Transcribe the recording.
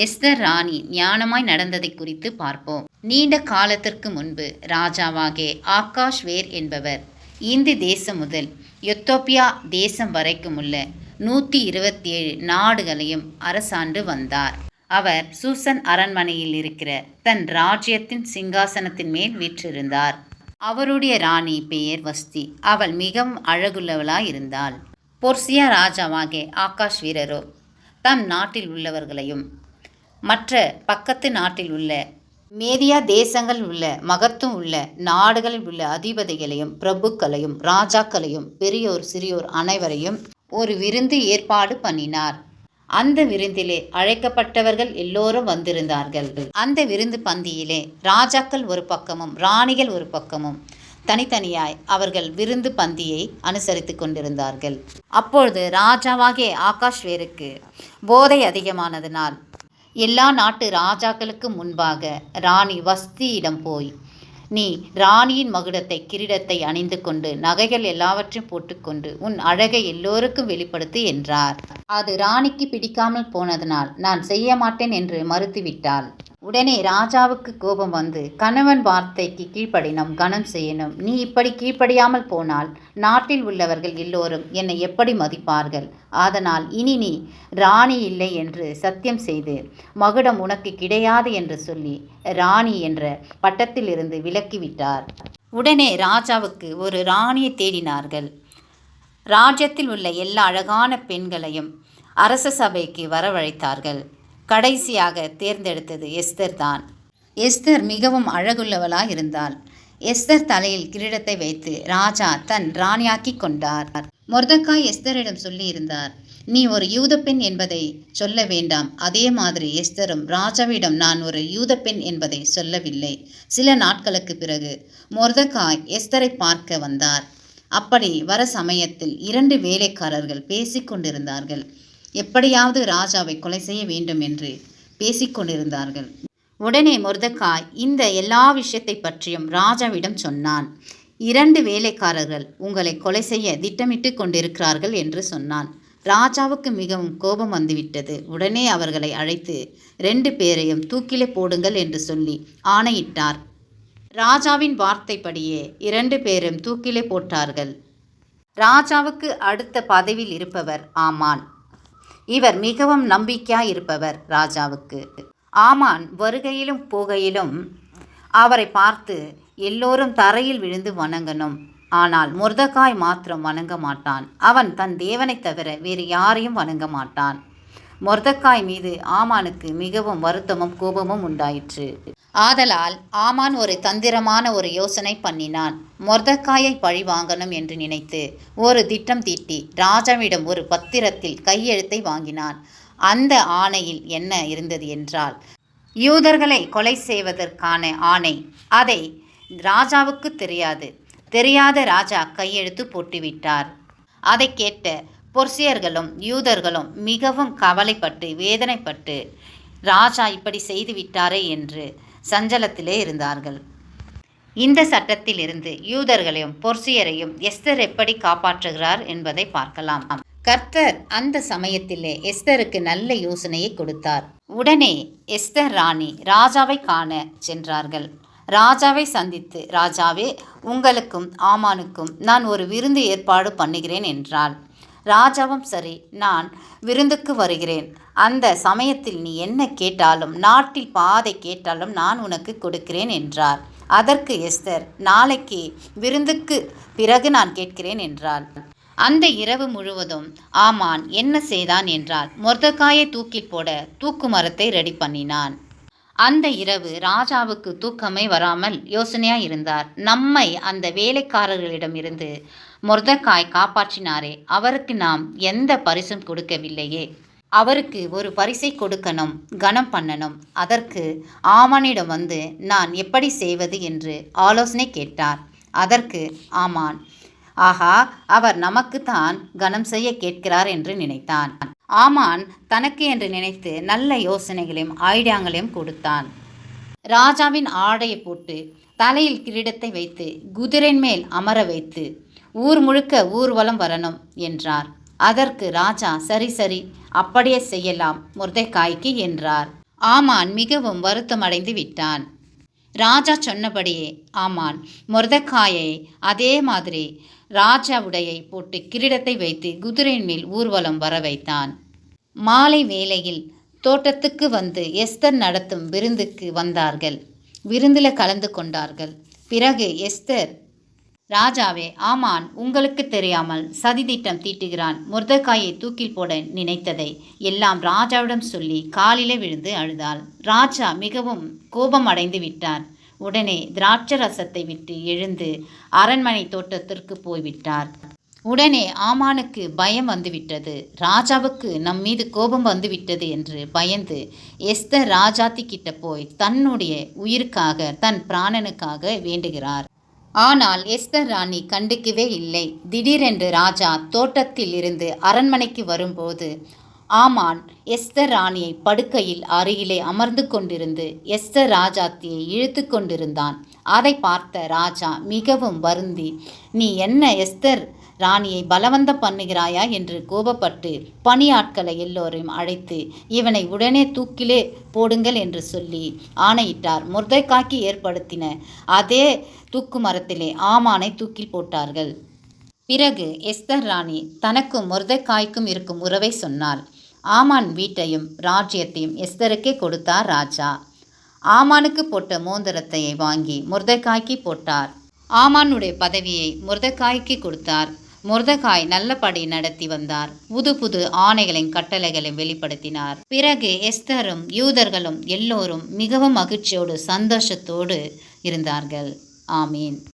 Esther ராணி ஞானமாய் நடந்ததை குறித்து பார்ப்போம். நீண்ட காலத்திற்கு முன்பு ராஜாவாகிய ஆகாஷ்வேர் என்பவர் இந்து தேசம் முதல் எத்தோப்பியா தேசம் வரைக்கும் உள்ள 127 நாடுகளையும் அரசாண்டு வந்தார். அவர் சூசன் அரண்மனையில் இருக்கிற தன் ராஜ்யத்தின் சிங்காசனத்தின் மேல் வீற்றிருந்தார். அவருடைய ராணி பெயர் வஸ்தி. அவள் மிகவும் அழகுள்ளவளாயிருந்தாள். பொர்சியா ராஜாவாகிய ஆகாஷ்வீரரோ தம் நாட்டில் உள்ளவர்களையும் மற்ற பக்கத்து நாட்டில் உள்ள மேதியா தேசங்கள் உள்ள மகத்துவம் உள்ள நாடுகளில் உள்ள அதிபதிகளையும் பிரபுக்களையும் ராஜாக்களையும் பெரியோர் சிறியோர் அனைவரையும் ஒரு விருந்து ஏற்பாடு பண்ணினார். அந்த விருந்திலே அழைக்கப்பட்டவர்கள் எல்லோரும் வந்திருந்தார்கள். அந்த விருந்து பந்தியிலே ராஜாக்கள் ஒரு பக்கமும் ராணிகள் ஒரு பக்கமும் தனித்தனியாய் அவர்கள் விருந்து பந்தியை அனுசரித்து கொண்டிருந்தார்கள். அப்பொழுது ராஜாவாகிய ஆகாஷ்வேருக்கு போதை அதிகமானதினால் எல்லா நாட்டு ராஜாக்களுக்கு முன்பாக ராணி வஸ்தியிடம் போய், நீ ராணியின் மகுடத்தை கிரீடத்தை அணிந்து கொண்டு நகைகள் எல்லாவற்றையும் போட்டுக்கொண்டு உன் அழகை எல்லோருக்கும் வெளிப்படுத்து என்றார். அது ராணிக்கு பிடிக்காமல் போனதனால் நான் செய்ய மாட்டேன் என்று மறுத்துவிட்டாள். உடனே ராஜாவுக்கு கோபம் வந்து, கணவன் வார்த்தைக்கு கீழ்ப்படினும் கனம் செய்யணும். நீ இப்படி கீழ்ப்படியாமல் போனால் நாட்டில் உள்ளவர்கள் எல்லோரும் என்னை எப்படி மதிப்பார்கள்? அதனால் இனி நீ ராணி இல்லை என்று சத்தியம் செய்து மகுடம் உனக்கு கிடையாது என்று சொல்லி ராணி என்ற பட்டத்திலிருந்து விலக்கிவிட்டார். உடனே ராஜாவுக்கு ஒரு ராணியை தேடினார்கள். ராஜ்யத்தில் உள்ள எல்லா அழகான பெண்களையும் அரச சபைக்கு வரவழைத்தார்கள். கடைசியாக தேர்ந்தெடுத்தது எஸ்தர் தான். எஸ்தர் மிகவும் அழகுள்ளவளாய் இருந்தாள். எஸ்தர் தலையில் கிரீடத்தை வைத்து ராஜா தன் ராணியாக்கி கொண்டார். மொர்தெகாய் எஸ்தரிடம் சொல்லியிருந்தார், நீ ஒரு யூத பெண் என்பதை சொல்ல வேண்டாம். அதே மாதிரி எஸ்தரும் ராஜாவிடம் நான் ஒரு யூத பெண் என்பதை சொல்லவில்லை. சில நாட்களுக்கு பிறகு மொர்தெகாய் எஸ்தரை பார்க்க வந்தார். அப்படி வர சமயத்தில் 2 வேலைக்காரர்கள் பேசிக்கொண்டிருந்தார்கள். எப்படியாவது ராஜாவை கொலை செய்ய வேண்டும் என்று பேசிக்கொண்டிருந்தார்கள். உடனே மொர்தெகாய் இந்த எல்லா விஷயத்தை பற்றியும் ராஜாவிடம் சொன்னான். 2 வேலைக்காரர்கள் உங்களை கொலை செய்ய திட்டமிட்டு கொண்டிருக்கிறார்கள் என்று சொன்னான். ராஜாவுக்கு மிகவும் கோபம் வந்துவிட்டது. உடனே அவர்களை அழைத்து 2 பேரையும் தூக்கிலே போடுங்கள் என்று சொல்லி ஆணையிட்டார். ராஜாவின் வார்த்தைப்படியே 2 பேரும் தூக்கிலே போட்டார்கள். ராஜாவுக்கு அடுத்த பதவியில் இருப்பவர் ஆமான். இவர் மிகவும் நம்பிக்கையாய் இருப்பவர் ராஜாவுக்கு. ஆமான் வருகையிலும் போகையிலும் அவரை பார்த்து எல்லோரும் தரையில் விழுந்து வணங்கணும். ஆனால் மொர்தெகாய் மாத்திரம் வணங்க மாட்டான். அவன் தன் தேவனை தவிர வேறு யாரையும் வணங்க மாட்டான். மொர்தெகாய் மீது ஆமானுக்கு மிகவும் வருத்தமும் கோபமும் உண்டாயிற்று. ஆதலால் ஆமான் ஒரு தந்திரமான ஒரு யோசனை பண்ணினான். மொர்தெகாயை பழி வாங்கணும் என்று நினைத்து ஒரு திட்டம் தீட்டி ராஜாவிடம் ஒரு பத்திரத்தில் கையெழுத்தை வாங்கினான். அந்த ஆணையில் என்ன இருந்தது என்றால், யூதர்களை கொலை செய்வதற்கான ஆணை. அதை ராஜாவுக்கு தெரியாத ராஜா கையெழுத்து போட்டுவிட்டார். அதை கேட்ட பொர்சியர்களும் யூதர்களும் மிகவும் கவலைப்பட்டு வேதனைப்பட்டு, ராஜா இப்படி செய்து விட்டாரே என்று சஞ்சலத்திலே இருந்தார்கள். இந்த சட்டத்தில் இருந்து யூதர்களையும் பொர்சியரையும் எஸ்தர் எப்படி காப்பாற்றுகிறார் என்பதை பார்க்கலாம். கர்த்தர் அந்த சமயத்திலே எஸ்தருக்கு நல்ல யோசனையை கொடுத்தார். உடனே எஸ்தர் ராணி ராஜாவை காண சென்றார்கள். ராஜாவை சந்தித்து, ராஜாவே, உங்களுக்கும் ஆமானுக்கும் நான் ஒரு விருந்து ஏற்பாடு பண்ணுகிறேன் என்றாள். ராஜாவும் சரி, நான் விருந்துக்கு வருகிறேன். அந்த சமயத்தில் நீ என்ன கேட்டாலும், நாட்டில் பாதை கேட்டாலும் நான் உனக்கு கொடுக்கிறேன் என்றார். அதற்கு எஸ்தர், நாளைக்கு விருந்துக்கு பிறகு நான் கேட்கிறேன் என்றாள். அந்த இரவு முழுவதும் ஆமான் என்ன செய்தான் என்றால், மொர்தெகாயை தூக்கில் போட தூக்கு மரத்தை ரெடி பண்ணினான். அந்த இரவு ராஜாவுக்கு தூக்கமே வராமல் யோசனையாய் இருந்தார். நம்மை அந்த வேலைக்காரர்களிடமிருந்து மொர்தெகாய் காப்பாற்றினாரே, அவருக்கு நாம் எந்த பரிசும் கொடுக்கவில்லையே. அவருக்கு ஒரு பரிசை கொடுக்கணும், கனம் பண்ணணும். அதற்கு ஆமானிடம் வந்து நான் எப்படி செய்வது என்று ஆலோசனை கேட்டார். அதற்கு ஆமான், ஆஹா, அவர் நமக்குத்தான் கனம் செய்ய கேட்கிறார் என்று நினைத்தான். ஆமான் தனக்கு என்று நினைத்து நல்ல யோசனைகளையும் ஐடியாங்களையும் கொடுத்தான். ராஜாவின் ஆடையை போட்டு தலையில் கிரீடத்தை வைத்து குதிரையின் மேல் அமர வைத்து ஊர் முழுக்க ஊர்வலம் வரணும் என்றார். அதற்கு ராஜா, சரி அப்படியே செய்யலாம் மொர்தெகாய்க்கு என்றார். ஆமான் மிகவும் வருத்தமடைந்து விட்டான். ராஜா சொன்னபடியே ஆமான் மொர்தெகாயை அதே மாதிரி ராஜா உடையை போட்டு கிரீடத்தை வைத்து குதிரையின் மேல் ஊர்வலம் வர வைத்தான். மாலை வேளையில் தோட்டத்துக்கு வந்து எஸ்தர் நடத்தும் விருந்துக்கு வந்தார்கள். விருந்தில் கலந்து கொண்டார்கள். பிறகு எஸ்தர், ராஜாவே, ஆமான் உங்களுக்கு தெரியாமல் சதித்திட்டம் தீட்டுகிறான். மொர்தெகாயை தூக்கில் போட நினைத்ததை எல்லாம் ராஜாவிடம் சொல்லி காலிலே விழுந்து அழுதாள். ராஜா மிகவும் கோபம் அடைந்து விட்டார். உடனே திராட்சை ரசத்தை விட்டு எழுந்து அரண்மனை தோட்டத்திற்கு போய்விட்டார். உடனே ஆமானுக்கு பயம் வந்துவிட்டது. ராஜாவுக்கு நம் மீது கோபம் வந்துவிட்டது என்று பயந்து எஸ்தர் ராஜாத்தி கிட்ட போய் தன்னுடைய உயிருக்காக, தன் பிராணனுக்காக வேண்டுகிறார். ஆனால் எஸ்தர் ராணி கண்டுக்கவே இல்லை. திடீரென்று ராஜா தோட்டத்தில் இருந்து அரண்மனைக்கு வரும்போது ஆமான் எஸ்தர் ராணியை படுக்கையில் அருகிலே அமர்ந்து கொண்டிருந்து எஸ்தர் ராஜாத்தியை இழுத்து கொண்டிருந்தான். அதை பார்த்த ராஜா மிகவும் வருந்தி, நீ என்ன எஸ்தர் ராணியை பலவந்தம் பண்ணுகிறாயா என்று கோபப்பட்டு பணியாட்களை எல்லோரையும் அழைத்து இவனை உடனே தூக்கிலே போடுங்கள் என்று சொல்லி ஆணையிட்டார். மொர்தெகாய்க்கு ஏற்படுத்தின அதே தூக்கு மரத்திலே ஆமானை தூக்கில் போட்டார்கள். பிறகு எஸ்தர் ராணி தனக்கும் மொர்தெகாய்க்கும் இருக்கும் உறவை சொன்னாள். ஆமான் வீட்டையும் ராஜ்யத்தையும் எஸ்தருக்கே கொடுத்தார் ராஜா. ஆமானுக்கு போட்ட மோதிரத்தை வாங்கி மொர்தெகாய்க்கு போட்டார். ஆமானுடைய பதவியை மொர்தெகாய்க்கு கொடுத்தார். மொர்தெகாய் நல்லபடி நடத்தி வந்தார். புது புது ஆணைகளையும் கட்டளைகளையும் வெளிப்படுத்தினார். பிறகு எஸ்தரும் யூதர்களும் எல்லோரும் மிகவும் மகிழ்ச்சியோடு சந்தோஷத்தோடு இருந்தார்கள். ஆமீன்.